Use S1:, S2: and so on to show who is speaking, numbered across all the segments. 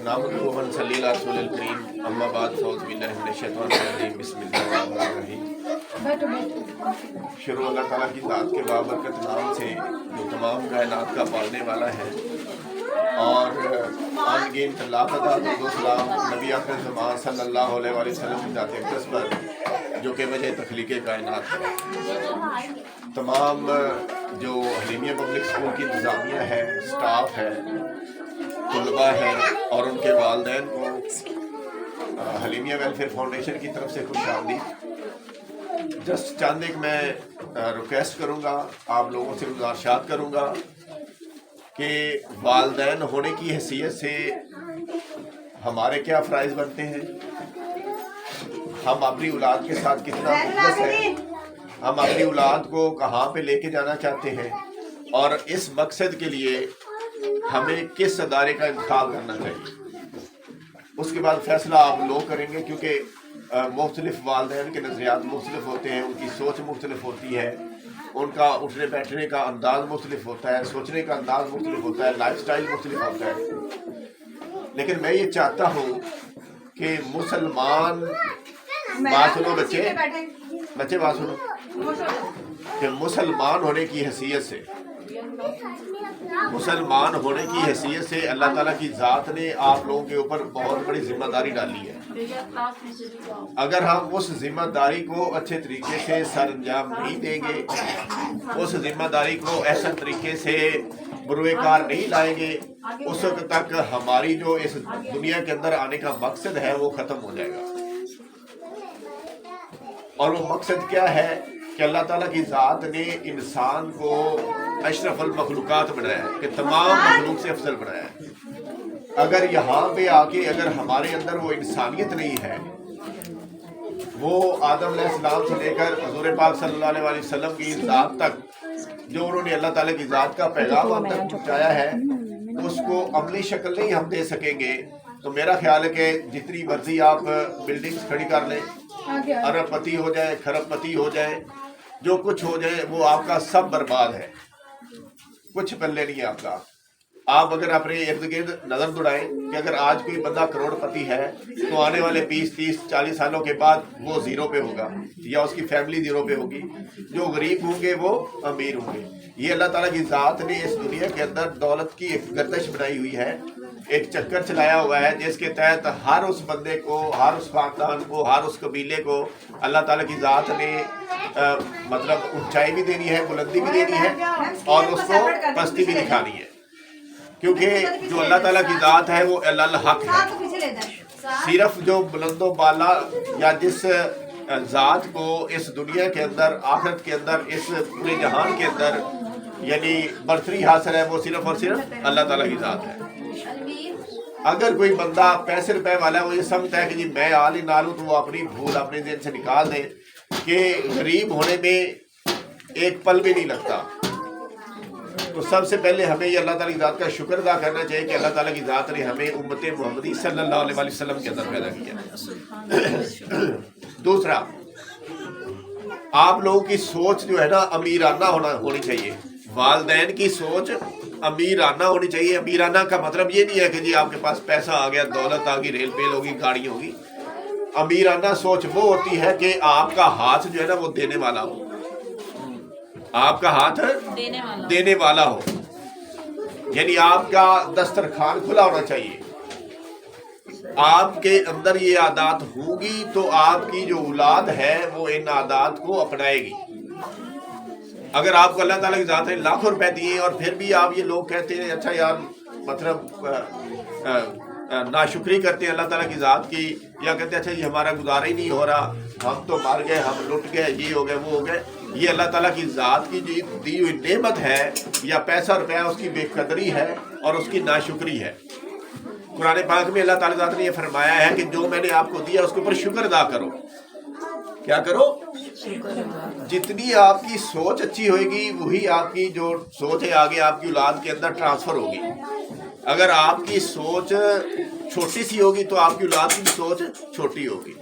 S1: نحمده ونصلی علی رسول الکریم اما بعد فاعوذ باللہ من الشیطان الرجیم بسم اللہ الرحمن الرحیم۔ شروع اللہ تعالیٰ کی ذات کے بابرکت نام سے جو تمام کائنات کا پالنے والا ہے، اور آنگین لا تعداد و سلام نبی اکرم زمان صلی اللہ علیہ وآلہ وسلم کی ذات اقدس پر جو کہ وجہ تخلیق کائنات ہے۔ تمام جو حلیمیہ پبلک اسکول کی انتظامیہ ہے، سٹاف ہے، طلباء ہے اور ان کے والدین کو حلیمیہ ویلفیئر فاؤنڈیشن کی طرف سے خوش آمدید۔ جسٹ چند ایک میں ریکویسٹ کروں گا، آپ لوگوں سے گزارشات کروں گا کہ والدین ہونے کی حیثیت سے ہمارے کیا فرائض بنتے ہیں، ہم اپنی اولاد کے ساتھ کتنا مخلص ہیں، ہم اپنی اولاد کو کہاں پہ لے کے جانا چاہتے ہیں، اور اس مقصد کے لیے ہمیں کس ادارے کا انتخاب کرنا چاہیے۔ اس کے بعد فیصلہ آپ لوگ کریں گے، کیونکہ مختلف والدین کے نظریات مختلف ہوتے ہیں، ان کی سوچ مختلف ہوتی ہے، ان کا اٹھنے بیٹھنے کا انداز مختلف ہوتا ہے، سوچنے کا انداز مختلف ہوتا ہے، لائف سٹائل مختلف ہوتا ہے۔ لیکن میں یہ چاہتا ہوں کہ مسلمان، بات سنو بچے بات سنو، کہ مسلمان ہونے کی حیثیت سے اللہ تعالیٰ کی ذات نے آپ لوگوں کے اوپر بہت بڑی ذمہ داری ڈالی ہے۔ اگر ہم اس ذمہ داری کو اچھے طریقے سے سر انجام نہیں دیں گے، اس ذمہ داری کو ایسا طریقے سے بروئے کار نہیں لائیں گے، اس وقت تک ہماری جو اس دنیا کے اندر آنے کا مقصد ہے وہ ختم ہو جائے گا۔ اور وہ مقصد کیا ہے کہ اللہ تعالیٰ کی ذات نے انسان کو اشرف المخلوقات بنایا ہے، کہ تمام مخلوق سے افضل بنایا ہے۔ اگر یہاں پہ آ کے اگر ہمارے اندر وہ انسانیت نہیں ہے، وہ آدم علیہ السلام سے لے کر حضور پاک صلی اللہ علیہ وسلم کی ذات تک جو انہوں نے اللہ تعالیٰ کی ذات کا پیغام ہم تک پہنچایا ہے، اس کو عملی شکل نہیں ہم دے سکیں گے، تو میرا خیال ہے کہ جتنی مرضی آپ بلڈنگز کھڑی کر لیں، ارب پتی ہو جائے، کھرب پتی ہو جائے، جو کچھ ہو جائے، وہ آپ کا سب برباد ہے، کچھ پلے نہیں ہے آپ کا۔ آپ اگر اپنے ارد گرد نظر دوڑائیں کہ اگر آج کوئی بندہ کروڑ پتی ہے تو آنے والے 20 30 40 سالوں کے بعد وہ زیرو پہ ہوگا، یا اس کی فیملی زیرو پہ ہوگی، جو غریب ہوں گے وہ امیر ہوں گے۔ یہ اللہ تعالیٰ کی ذات نے اس دنیا کے اندر دولت کی ایک گردش بنائی ہوئی ہے، ایک چکر چلایا ہوا ہے، جس کے تحت ہر اس بندے کو، ہر اس خاندان کو، ہر اس قبیلے کو اللہ تعالیٰ کی ذات نے مطلب اونچائی بھی دینی ہے، بلندی بھی دینی ہے، اور اس کو پستی بھی دکھانی ہے، کیونکہ جو اللہ تعالیٰ کی ذات ہے وہ الحق ہے۔ صرف جو بلند و بالا یا جس ذات کو اس دنیا کے اندر، آخرت کے اندر، اس پورے جہان کے اندر یعنی برتری حاصل ہے، وہ صرف اور صرف اللہ تعالیٰ کی ذات ہے۔ اگر کوئی بندہ پیسے روپے والا ہے، وہ یہ سمجھتا ہے کہ جی میں آل ہی نال ہوں، تو وہ اپنی بھول اپنے ذہن سے نکال دے کہ غریب ہونے میں ایک پل بھی نہیں لگتا۔ تو سب سے پہلے ہمیں یہ اللہ تعالیٰ کی ذات کا شکر ادا کرنا چاہیے کہ اللہ تعالیٰ کی ذات نے ہمیں امت محمدی صلی اللہ علیہ وآلہ وسلم کے اندر پیدا کیا۔ دوسرا، آپ لوگوں کی سوچ جو ہے نا امیرانہ ہونی چاہیے، والدین کی سوچ امیرانہ ہونی چاہیے۔ امیرانہ کا مطلب یہ نہیں ہے کہ جی آپ کے پاس پیسہ آ گیا، دولت آ گئی، ریل پیل ہوگی، گاڑی ہوگی۔ امیرانہ سوچ وہ ہوتی ہے کہ آپ کا ہاتھ جو ہے نا وہ دینے والا ہو، آپ کا ہاتھ دینے والا ہو، یعنی آپ کا دسترخوان کھلا ہونا چاہیے۔ آپ کے اندر یہ عادات ہوں گی تو آپ کی جو اولاد ہے وہ ان عادات کو اپنائے گی۔ اگر آپ کو اللہ تعالیٰ کی ذات نے لاکھوں روپے دیے اور پھر بھی آپ یہ لوگ کہتے ہیں اچھا یار مطلب ناشکری کرتے ہیں اللہ تعالیٰ کی ذات کی، یا کہتے ہیں اچھا یہ ہمارا گزارا ہی نہیں ہو رہا، ہم تو مر گئے، ہم لٹ گئے، یہ ہو گئے، وہ ہو گئے، یہ اللہ تعالیٰ کی ذات کی جو دی ہوئی نعمت ہے یا پیسہ روپیہ، اس کی بے قدری ہے اور اس کی ناشکری ہے۔ قرآن پاک میں اللہ تعالیٰ ذات نے یہ فرمایا ہے کہ جو میں نے آپ کو دیا اس کے اوپر شکر ادا کرو۔ کیا کرو؟ جتنی آپ کی سوچ اچھی ہوئے گی وہی آپ کی جو سوچ ہے آگے آپ کی اولاد کے اندر ٹرانسفر ہوگی۔ اگر آپ کی سوچ چھوٹی سی ہوگی تو آپ کی اولاد کی سوچ چھوٹی ہوگی۔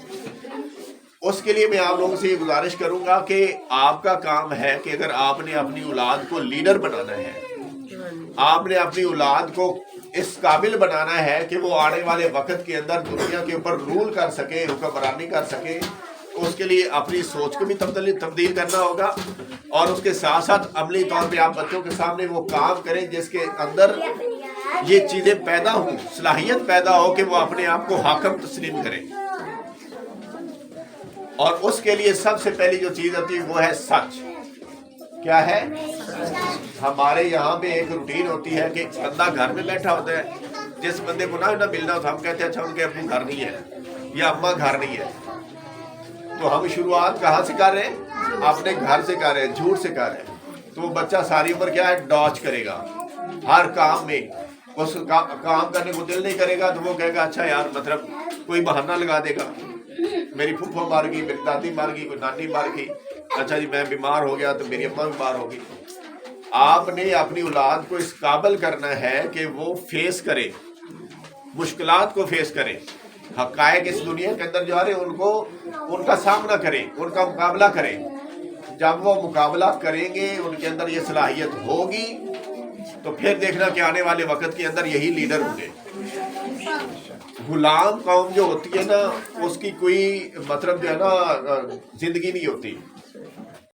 S1: اس کے لیے میں آپ لوگوں سے یہ گزارش کروں گا کہ آپ کا کام ہے کہ اگر آپ نے اپنی اولاد کو لیڈر بنانا ہے، آپ نے اپنی اولاد کو اس قابل بنانا ہے کہ وہ آنے والے وقت کے اندر دنیا کے اوپر رول کر سکے، حکمرانی کر سکے، اس کے لیے اپنی سوچ کو بھی تبدیل کرنا ہوگا، اور اس کے ساتھ ساتھ عملی طور پہ آپ بچوں کے سامنے وہ کام کریں جس کے اندر یہ چیزیں پیدا ہوں، صلاحیت پیدا ہو کہ وہ اپنے آپ کو حاکم تسلیم کریں۔ اور اس کے لیے سب سے پہلی جو چیز ہوتی ہے وہ ہے سچ۔ کیا ہے؟ ہمارے یہاں پہ ایک روٹین ہوتی ہے کہ ایک بندہ گھر میں بیٹھا ہوتا ہے، جس بندے کو نہ ملنا ہوتا ہم کہتے ہیں اچھا ان کے ابو گھر نہیں ہے یا اماں گھر نہیں ہے۔ تو ہم شروعات کہاں سے کر رہے ہیں؟ اپنے گھر سے کر رہے ہیں، جھوٹ سے کر رہے ہیں۔ تو بچہ ساری عمر کیا ہے؟ ڈاچ کرے گا ہر کام میں، اس کام کرنے کو دل نہیں کرے گا تو وہ کہے گا اچھا یار، مطلب کوئی بہانہ لگا دے گا، میری پھپھو مار گئی، میری دادی مار گئی، کوئی نانی مار گئی، اچھا جی میں بیمار ہو گیا تو میری اماں بیمار ہو گئی۔ آپ نے اپنی اولاد کو اس قابل کرنا ہے کہ وہ فیس کرے، مشکلات کو فیس کرے، حقائق اس دنیا کے اندر جو آ رہے ان کا سامنا کریں، ان کا مقابلہ کریں۔ جب وہ مقابلہ کریں گے، ان کے اندر یہ صلاحیت ہوگی، تو پھر دیکھنا کہ آنے والے وقت کے اندر یہی لیڈر ہوں گے۔ غلام قوم جو ہوتی ہے نا، اس کی کوئی مطلب جو ہے نا زندگی نہیں ہوتی۔